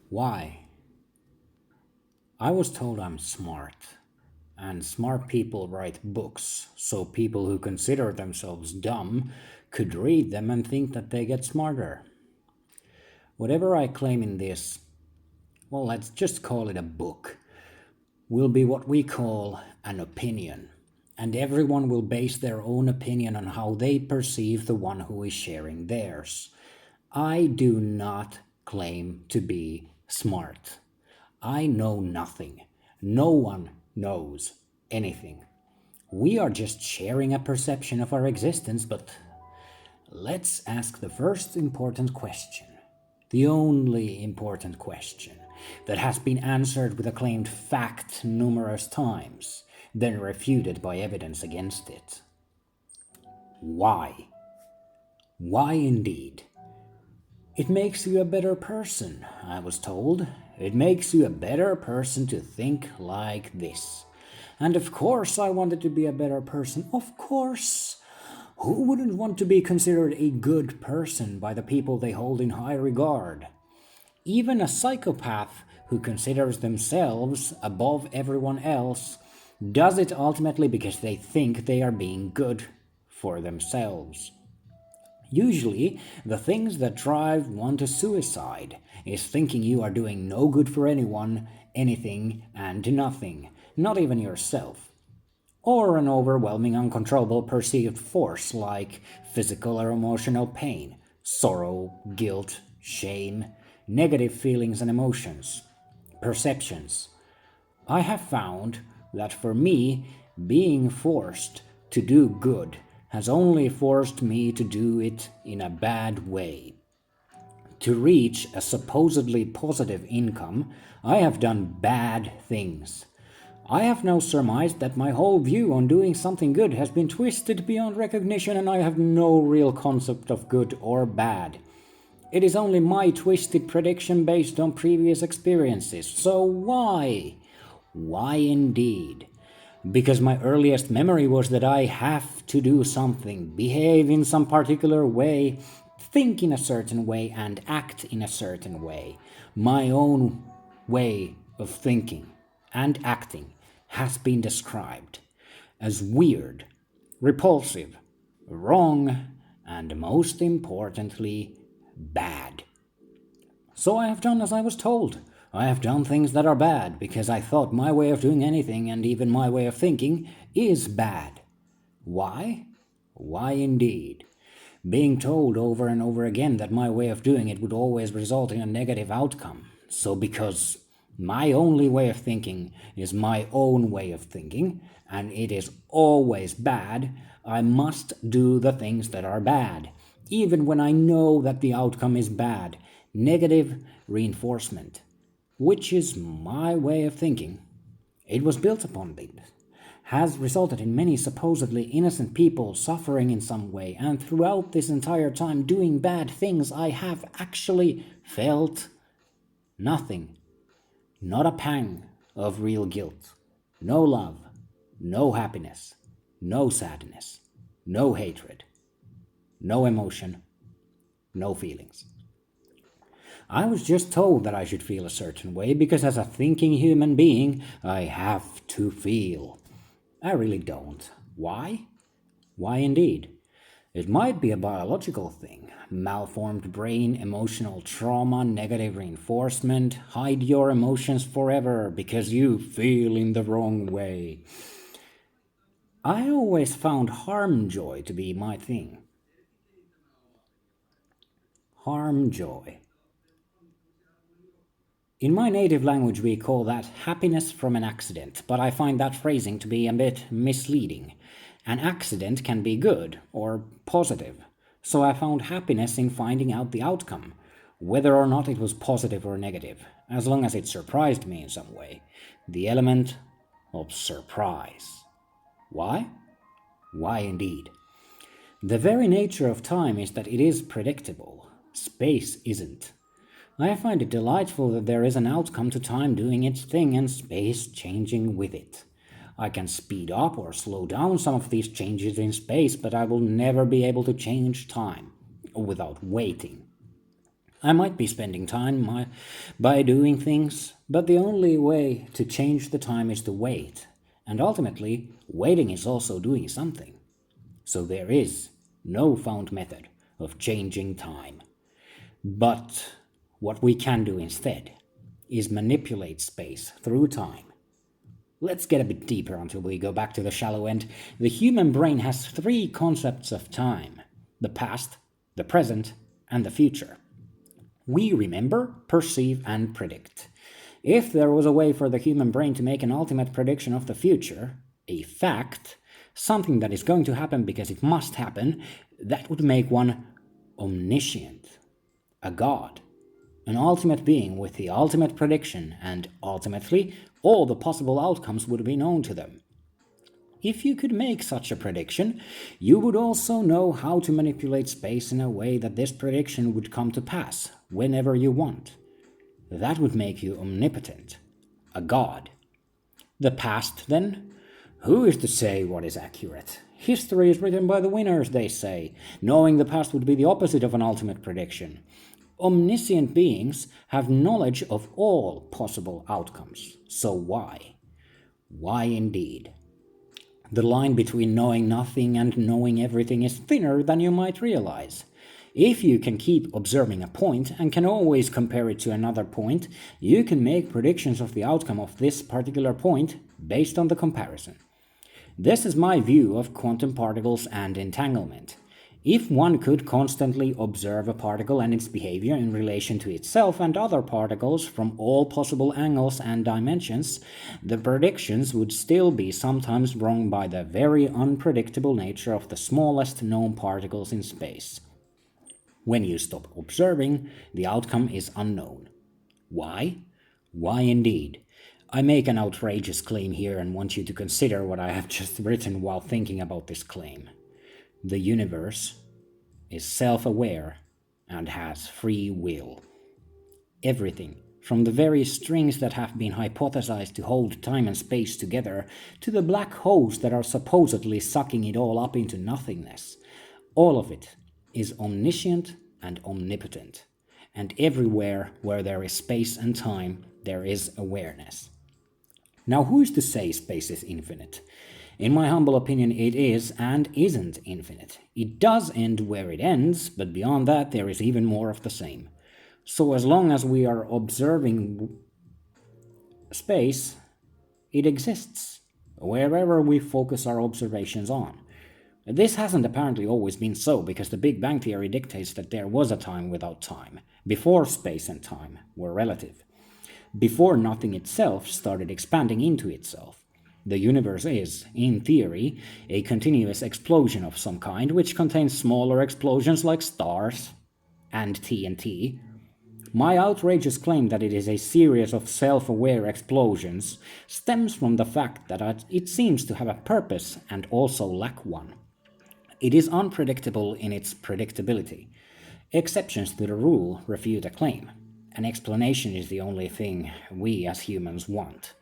Why? I was told I'm smart, and smart people write books, so people who consider themselves dumb could read them and think that they get smarter. Whatever I claim in this, well, let's just call it a book, will be what we call an opinion. And everyone will base their own opinion on how they perceive the one who is sharing theirs. I do not claim to be smart. I know nothing. No one knows anything. We are just sharing a perception of our existence, but let's ask the first important question. The only important question that has been answered with a claimed fact numerous times, then refuted by evidence against it. Why? Why indeed? It makes you a better person, I was told. It makes you a better person to think like this. And of course I wanted to be a better person. Of course. Who wouldn't want to be considered a good person by the people they hold in high regard? Even a psychopath who considers themselves above everyone else does it ultimately because they think they are being good for themselves. Usually, the things that drive one to suicide is thinking you are doing no good for anyone, anything, and nothing, not even yourself. Or an overwhelming, uncontrollable perceived force like physical or emotional pain, sorrow, guilt, shame, negative feelings and emotions, perceptions. I have found that for me, being forced to do good has only forced me to do it in a bad way. To reach a supposedly positive income, I have done bad things. I have now surmised that my whole view on doing something good has been twisted beyond recognition, and I have no real concept of good or bad. It is only my twisted prediction based on previous experiences. So why? Why indeed? Because my earliest memory was that I have to do something, behave in some particular way, think in a certain way, and act in a certain way. My own way of thinking and acting has been described as weird, repulsive, wrong, and most importantly, bad. So I have done as I was told. I have done things that are bad because I thought my way of doing anything and even my way of thinking is bad. Why? Why indeed? Being told over and over again that my way of doing it would always result in a negative outcome. So because my only way of thinking is my own way of thinking, and it is always bad, I must do the things that are bad, even when I know that the outcome is bad. Negative reinforcement, which is my way of thinking. It was built upon this, has resulted in many supposedly innocent people suffering in some way, and throughout this entire time doing bad things, I have actually felt nothing. Not a pang of real guilt. No love. No happiness. No sadness. No hatred. No emotion. No feelings. I was just told that I should feel a certain way because as a thinking human being, I have to feel. I really don't. Why? Why indeed? It might be a biological thing. Malformed brain, emotional trauma, negative reinforcement. Hide your emotions forever because you feel in the wrong way. I always found harm joy to be my thing. Harm joy. In my native language, we call that happiness from an accident, but I find that phrasing to be a bit misleading. An accident can be good or positive, so I found happiness in finding out the outcome, whether or not it was positive or negative, as long as it surprised me in some way. The element of surprise. Why? Why indeed? The very nature of time is that it is predictable. Space isn't. I find it delightful that there is an outcome to time doing its thing and space changing with it. I can speed up or slow down some of these changes in space, but I will never be able to change time without waiting. I might be spending time by doing things, but the only way to change the time is to wait. And ultimately, waiting is also doing something. So there is no found method of changing time. But what we can do instead is manipulate space through time. Let's get a bit deeper until we go back to the shallow end. The human brain has three concepts of time: the past, the present, and the future. We remember, perceive, and predict. If there was a way for the human brain to make an ultimate prediction of the future, a fact, something that is going to happen because it must happen, that would make one omniscient, a god, an ultimate being with the ultimate prediction, and ultimately all the possible outcomes would be known to them. If you could make such a prediction, you would also know how to manipulate space in a way that this prediction would come to pass whenever you want. That would make you omnipotent, a god. The past, then? Who is to say what is accurate? History is written by the winners, they say. Knowing the past would be the opposite of an ultimate prediction. Omniscient beings have knowledge of all possible outcomes. So why? Why indeed? The line between knowing nothing and knowing everything is thinner than you might realize. If you can keep observing a point and can always compare it to another point, you can make predictions of the outcome of this particular point based on the comparison. This is my view of quantum particles and entanglement. If one could constantly observe a particle and its behavior in relation to itself and other particles from all possible angles and dimensions, the predictions would still be sometimes wrong by the very unpredictable nature of the smallest known particles in space. When you stop observing, the outcome is unknown. Why? Why indeed? I make an outrageous claim here and want you to consider what I have just written while thinking about this claim. The universe is self-aware and has free will. Everything, from the very strings that have been hypothesized to hold time and space together, to the black holes that are supposedly sucking it all up into nothingness, all of it is omniscient and omnipotent. And everywhere where there is space and time, there is awareness. Now, who is to say space is infinite? In my humble opinion, it is and isn't infinite. It does end where it ends, but beyond that there is even more of the same. So as long as we are observing space, it exists, wherever we focus our observations on. This hasn't apparently always been so, because the Big Bang Theory dictates that there was a time without time, before space and time were relative, before nothing itself started expanding into itself. The universe is, in theory, a continuous explosion of some kind, which contains smaller explosions like stars and TNT. My outrageous claim that it is a series of self-aware explosions stems from the fact that it seems to have a purpose and also lack one. It is unpredictable in its predictability. Exceptions to the rule refute a claim. An explanation is the only thing we as humans want.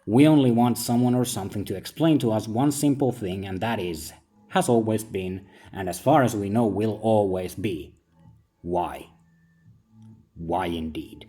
We only want someone or something to explain to us one simple thing, and that is, has always been, and as far as we know will always be, why. Why indeed?